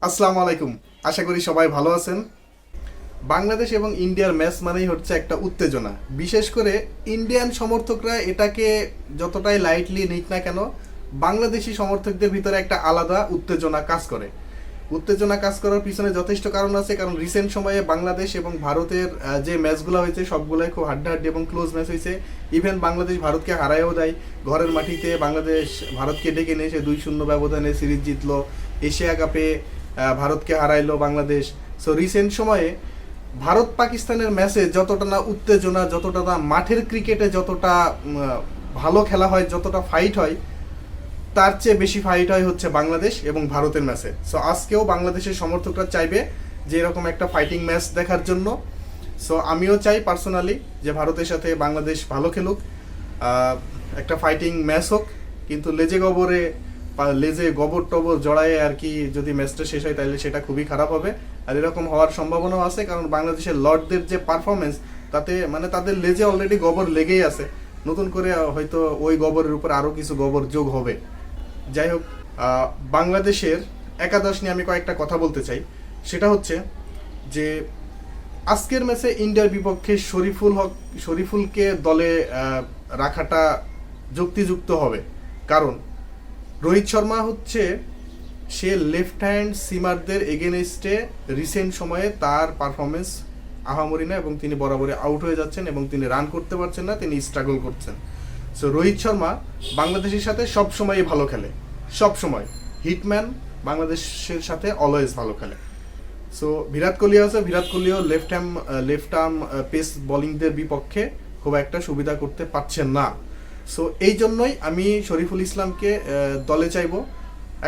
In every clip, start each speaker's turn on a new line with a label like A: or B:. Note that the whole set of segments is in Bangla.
A: আসসালামু আলাইকুম। আশা করি সবাই ভালো আছেন। বাংলাদেশ এবং ইন্ডিয়ার ম্যাচ মানেই হচ্ছে একটা উত্তেজনা। বিশেষ করে ইন্ডিয়ান সমর্থকরা এটাকে যতটাই লাইটলি নিক না কেন, বাংলাদেশি সমর্থকদের ভিতরে একটা আলাদা উত্তেজনা কাজ করে। উত্তেজনা কাজ করার পিছনে যথেষ্ট কারণ আছে, কারণ রিসেন্ট সময়ে বাংলাদেশ এবং ভারতের যে ম্যাচগুলো হয়েছে সবগুলোই খুব হাড্ডাহাড্ডি এবং ক্লোজ ম্যাচ হয়েছে। ইভেন বাংলাদেশ ভারতকে হারায়ও দেয়। ঘরের মাটিতে বাংলাদেশ ভারতকে ডেকে নিয়ে এসে 2-0 ব্যবধানে সিরিজ জিতলো। এশিয়া কাপে ভারতকে হারাইলো বাংলাদেশ। সো রিসেন্ট সময়ে ভারত পাকিস্তানের ম্যাচে যতটা না উত্তেজনা, যতটা না মাঠের ক্রিকেটে যতটা ভালো খেলা হয়, যতটা ফাইট হয়, তার চেয়ে বেশি ফাইট হয় হচ্ছে বাংলাদেশ এবং ভারতের ম্যাচে। সো আজকেও বাংলাদেশের সমর্থকরা চাইবে যে এরকম একটা ফাইটিং ম্যাচ দেখার জন্য। সো আমিও চাই পার্সোনালি যে ভারতের সাথে বাংলাদেশ ভালো খেলুক, একটা ফাইটিং ম্যাচ হোক, কিন্তু লেজে গোবর টবর জড়ায় আর কি যদি ম্যাচটা শেষ হয় তাহলে সেটা খুবই খারাপ হবে। আর এরকম হওয়ার সম্ভাবনাও আছে, কারণ বাংলাদেশের লর্ডদের যে পারফরমেন্স, তাতে মানে তাদের লেজে অলরেডি গোবর লেগেই আছে, নতুন করে হয়তো ওই গোবরের উপর আরও কিছু গোবর যোগ হবে। যাই হোক, বাংলাদেশের একাদশ নিয়ে আমি কয়েকটা কথা বলতে চাই। সেটা হচ্ছে যে আজকের ম্যাচে ইন্ডিয়ার বিপক্ষে শরীফুলকে দলে রাখাটা যুক্তিযুক্ত হবে, কারণ রোহিত শর্মা হচ্ছে সে লেফট হ্যান্ড সিমারদের এগেনস্টে রিসেন্ট সময়ে তার পারফরমেন্স আহামরি না, এবং তিনি বরাবরই আউট হয়ে যাচ্ছেন এবং তিনি রান করতে পারছেন না, তিনি স্ট্রাগল করছেন। সো রোহিত শর্মা বাংলাদেশের সাথে সব সময়ই ভালো খেলে, সব সময় হিটম্যান, বাংলাদেশের সাথে অলওয়েজ ভালো খেলে। সো বিরাট কোহলি আছে, বিরাট কোহলিও লেফট আর্ম পেস বোলিংদের বিপক্ষে খুব একটা সুবিধা করতে পারছেন না। সো এই জন্যই আমি শরীফুল ইসলামকে দলে চাইবো।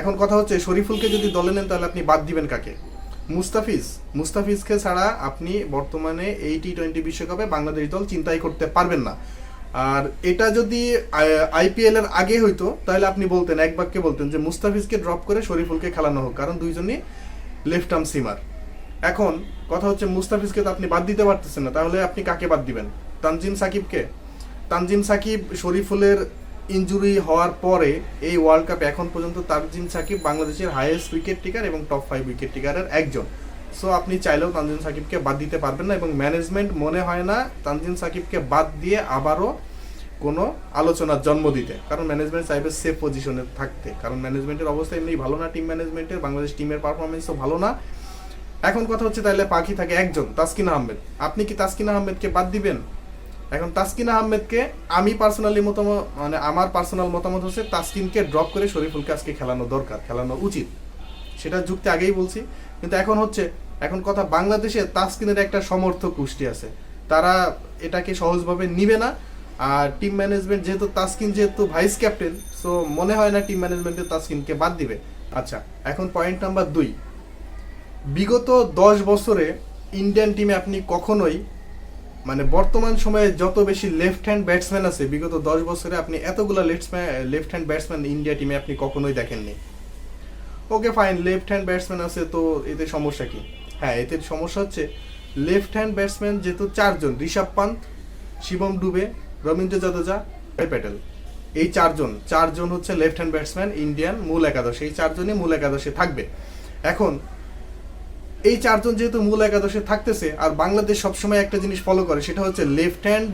A: এখন কথা হচ্ছে, শরীফুলকে যদি দলে নেন তাহলে আপনি বাদ দিবেন কাকে? মুস্তাফিজকে ছাড়া আপনি বর্তমানে এই টি-20 বিশ্বকাপে বাংলাদেশ দল চিন্তাই করতে পারবেন না। আর এটা যদি আইপিএল এর আগে হইতো তাহলে আপনি বলতেন, এক বাক্যে বলতেন যে মুস্তাফিজকে ড্রপ করে শরীফুলকে খেলানো হোক, কারণ দুইজনই লেফট আর্ম সিমার। এখন কথা হচ্ছে, মুস্তাফিজকে তো আপনি বাদ দিতে পারতেছেন না, তাহলে আপনি কাকে বাদ দিবেন? তানজিম সাকিব শরীফুলের ইনজুরি হওয়ার পরে এই ওয়ার্ল্ড কাপে এখন পর্যন্ত তানজিম সাকিব বাংলাদেশের হাইয়েস্ট উইকেট টেকার এবং টপ 5 উইকেট টেকারের একজন। সো আপনি চাইলেও তানজিম সাকিবকে বাদ দিতে পারবেন না, এবং ম্যানেজমেন্ট মনে হয় না তানজিম সাকিবকে বাদ দিয়ে আবারও কোনো আলোচনার জন্ম দিতে, কারণ ম্যানেজমেন্ট চাইবে সেফ পজিশনে থাকতে, কারণ ম্যানেজমেন্টের অবস্থা এমনি ভালো না, টিম ম্যানেজমেন্টের বাংলাদেশ টিমের পারফরমেন্সও ভালো না। এখন কথা হচ্ছে, তাহলে বাকি থাকে একজন, তাসকিন আহমেদ। আপনি কি তাসকিন আহমেদকে বাদ দিবেন? এখন তাসকিন আহমেদকে আমি আমার পার্সোনাল মতামত হচ্ছে তাসকিনকে ড্রপ করে শরীফুলকে আজকে খেলানো দরকার, খেলানো উচিত, সেটা যুক্তি আগেই বলছি। কিন্তু এখন কথা, বাংলাদেশে তাসকিনের একটা সমর্থক গোষ্ঠী আছে, তারা এটাকে সহজভাবে নিবে না। আর টিম ম্যানেজমেন্ট যেহেতু ভাইস ক্যাপ্টেন, সো মনে হয় না টিম ম্যানেজমেন্টের তাসকিনকে বাদ দিবে। আচ্ছা, এখন পয়েন্ট নাম্বার 2, বিগত 10 বছরে ইন্ডিয়ান টিমে আপনি কখনোই, মানে বর্তমান সময়ে যত বেশি লেফট হ্যান্ড ব্যাটসম্যান আছে, বিগত 10 বছরে আপনি এতগুলো লেফট হ্যান্ড ব্যাটসম্যান ইন্ডিয়া টিমে আপনি কখনোই দেখেননি। Okay fine, left hand batsman আছে, তো এতে সমস্যা কি? হ্যাঁ, এতে সমস্যা হচ্ছে লেফট হ্যান্ড ব্যাটসম্যান যেহেতু 4 জন, ঋষভ পান্ত, শিবম ডুবে, রবীন্দ্র জাদেজা, প্যাটেল, এই 4 জন হচ্ছে লেফট হ্যান্ড ব্যাটসম্যান ইন্ডিয়ান মূল একাদশে। এই 4 জনই মূল একাদশে থাকবে। এখন এই 4 জন যেহেতু মূল একাদশে থাকতেছে, আর বাংলাদেশ সবসময় একটা জিনিস ফলো করে, সেটা হচ্ছে লেফট হ্যান্ড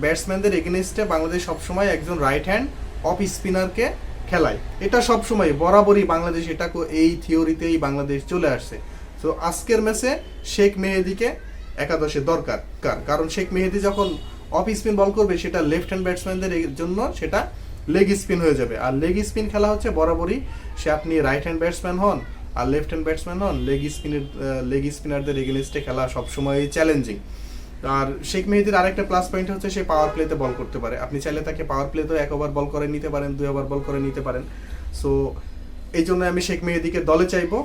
A: ব্যাটসম্যানদের এগেনস্টে বাংলাদেশ সবসময় একজন রাইট হ্যান্ড অফ স্পিনারকে খেলায়। এটা সবসময় বরাবরই বাংলাদেশ, এটা এই থিওরিতেই বাংলাদেশ চলে আসছে। তো আজকের ম্যাচে শেখ মেহেদীকে একাদশে দরকার, কারণ শেখ মেহেদী যখন অফ স্পিন বল করবে, সেটা লেফট হ্যান্ড ব্যাটসম্যানদের জন্য সেটা লেগ স্পিন হয়ে যাবে। আর লেগ স্পিন খেলা হচ্ছে বরাবরই, সে আপনি রাইট হ্যান্ড ব্যাটসম্যান হন আর লেফট হ্যান্ড ব্যাটসম্যান হন, লেগ স্পিনারদের এগেনস্টে খেলা সবসময় চ্যালেঞ্জিং। আর শেখ মেহেদীর আরেকটা প্লাস পয়েন্ট হচ্ছে সে পাওয়ার প্লেতে বল করতে পারে। আপনি চাইলে তাকে পাওয়ার প্লেতেও 1 ওভার বল করে নিতে পারেন, 2 ওভার বল করে নিতে পারেন। সো এই জন্য আমি শেখ মেহেদীকে দলে চাইবো।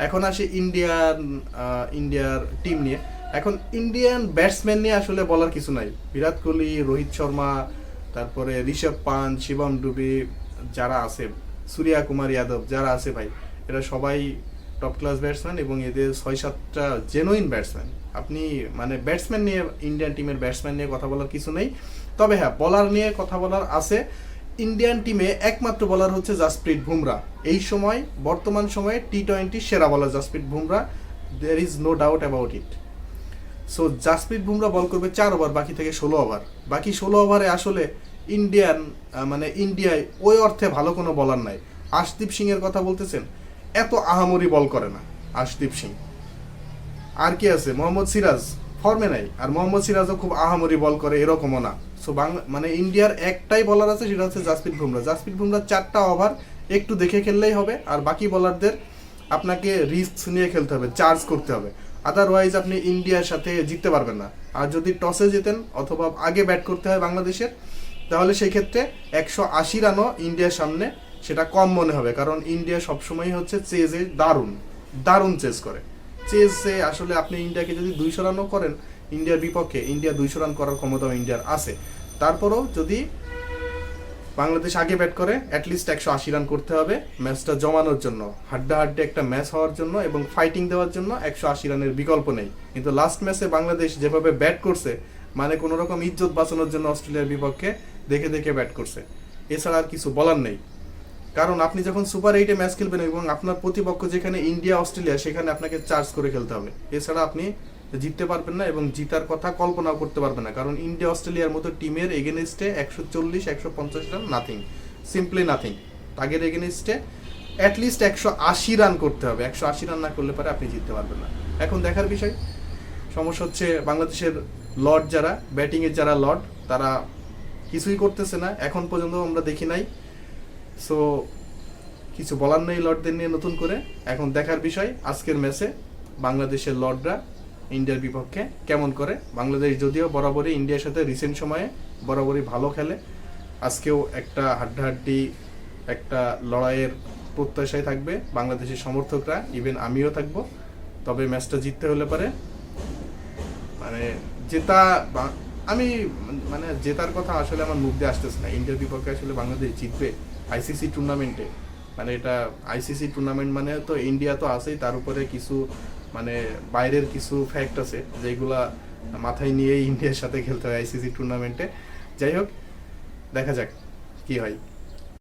A: এখন আসি ইন্ডিয়ার টিম নিয়ে। এখন ইন্ডিয়ান ব্যাটসম্যান নিয়ে আসলে বলার কিছু নাই। বিরাট কোহলি, রোহিত শর্মা, তারপরে ঋষভ পান্ত, শিবম ডুবে যারা আছে, সূর্যা কুমার যাদব যারা আছে ভাই, এরা সবাই টপ ক্লাস ব্যাটসম্যান, এবং এদের 6-7টা জেনুইন ব্যাটসম্যান। আপনি মানে ব্যাটসম্যান নিয়ে, ইন্ডিয়ান টিমের ব্যাটসম্যান নিয়ে কথা বলার কিছু নেই। তবে হ্যাঁ, বলার নিয়ে কথা বলার আছে। ইন্ডিয়ান টিমে একমাত্র বলার হচ্ছে জাসপ্রীত বুমরা। এই সময় বর্তমান সময়ে টি-20 সেরা বলার Jasprit Bumrah, there is no doubt about it. So Jasprit Bumrah bowl করবে 4 ওভার, বাকি থেকে 16 ওভার। বাকি 16 ওভারে আসলে ইন্ডিয়ায় ওই অর্থে ভালো কোনো বলার নাই। আশদীপ সিং এর কথা বলতেছেন, এত আহামরি বল করে না আশদীপ সিং। আর কি আছে, মোহাম্মদ সিরাজ ফর্মে নাই, আর মোহাম্মদ সিরাজও খুব আহামরি বল করে এরকমও না। সো ইন্ডিয়ার একটাই বলার আছে, সেটা হচ্ছে জাসপ্রীত বুমরা। জাসপ্রীত বুমরা 4টা ওভার একটু দেখে খেললেই হবে, আর বাকি বলারদের আপনাকে রিস্ক নিয়ে খেলতে হবে, চার্জ করতে হবে। আদারওয়াইজ আপনি ইন্ডিয়ার সাথে জিততে পারবেন না। আর যদি টসে জেতেন অথবা আগে ব্যাট করতে হয় বাংলাদেশের, তাহলে সেই ক্ষেত্রে 180 রানও ইন্ডিয়ার সামনে সেটা কম মনে হবে, কারণ ইন্ডিয়া সবসময় হচ্ছে চেজে দারুণ চেজ করে। চেজে আসলে আপনি ইন্ডিয়াকে যদি 200 রানও করেন ইন্ডিয়ার বিপক্ষে, ইন্ডিয়া 200 রান করার ক্ষমতাও ইন্ডিয়ার আছে। তারপরও যদি বাংলাদেশ আগে ব্যাট করে অ্যাটলিস্ট 180 রান করতে হবে ম্যাচটা জমানোর জন্য, হাড্ডাহাড্ডি একটা ম্যাচ হওয়ার জন্য এবং ফাইটিং দেওয়ার জন্য 180 রানের বিকল্প নেই। কিন্তু লাস্ট ম্যাচে বাংলাদেশ যেভাবে ব্যাট করছে, মানে কোনো রকম ইজ্জত বাঁচানোর জন্য অস্ট্রেলিয়ার বিপক্ষে দেখে দেখে ব্যাট করছে, এছাড়া আর কিছু বলার নেই। কারণ আপনি যখন সুপার 8-এ ম্যাচ খেলবেন এবং আপনার প্রতিপক্ষ যেখানে ইন্ডিয়া অস্ট্রেলিয়া, সেখানে আপনাকে চার্জ করে খেলতে হবে, এছাড়া আপনি জিততে পারবেন না এবং জিতার কথা কল্পনাও করতে পারবেন না। কারণ ইন্ডিয়া অস্ট্রেলিয়ার মতো টিমের এগেনস্টে 140-150 রান নাথিং, সিম্পলি নাথিং। তাদের এগেনস্টে অ্যাটলিস্ট 180 রান করতে হবে, 180 রান না করলে পরে আপনি জিততে পারবেন না। এখন দেখার বিষয়, সমস্যা হচ্ছে বাংলাদেশের লর্ড যারা, ব্যাটিংয়ের যারা লর্ড, তারা কিছুই করতেছে না, এখন পর্যন্ত আমরা দেখি নাই। সো কিছু বলার নেই লর্ডদের নিয়ে নতুন করে। এখন দেখার বিষয় আজকের ম্যাচে বাংলাদেশের লর্ডরা ইন্ডিয়ার বিপক্ষে কেমন করে। বাংলাদেশ যদিও বরাবরই ইন্ডিয়ার সাথে রিসেন্ট সময়ে বরাবরই ভালো খেলে, আজকেও একটা হাড্ডাহাড্ডি একটা লড়াইয়ের প্রত্যাশায় থাকবে বাংলাদেশের সমর্থকরা, ইভেন আমিও থাকবো। তবে ম্যাচটা জিততে হলে পারে জেতার কথা আসলে আমার মুখ দিয়ে আসতেছে না। ইন্ডিয়ার বিপক্ষে আসলে বাংলাদেশ জিতবে আইসিসি টুর্নামেন্টে, এটা আইসিসি টুর্নামেন্ট মানে তো ইন্ডিয়া তো আছেই, তার উপরে কিছু বাইরের কিছু ফ্যাক্ট আছে যেগুলা মাথায় নিয়ে ইন্ডিয়ার সাথে খেলতে হয় আইসিসি টুর্নামেন্টে। যাই হোক, দেখা যাক কি হয়।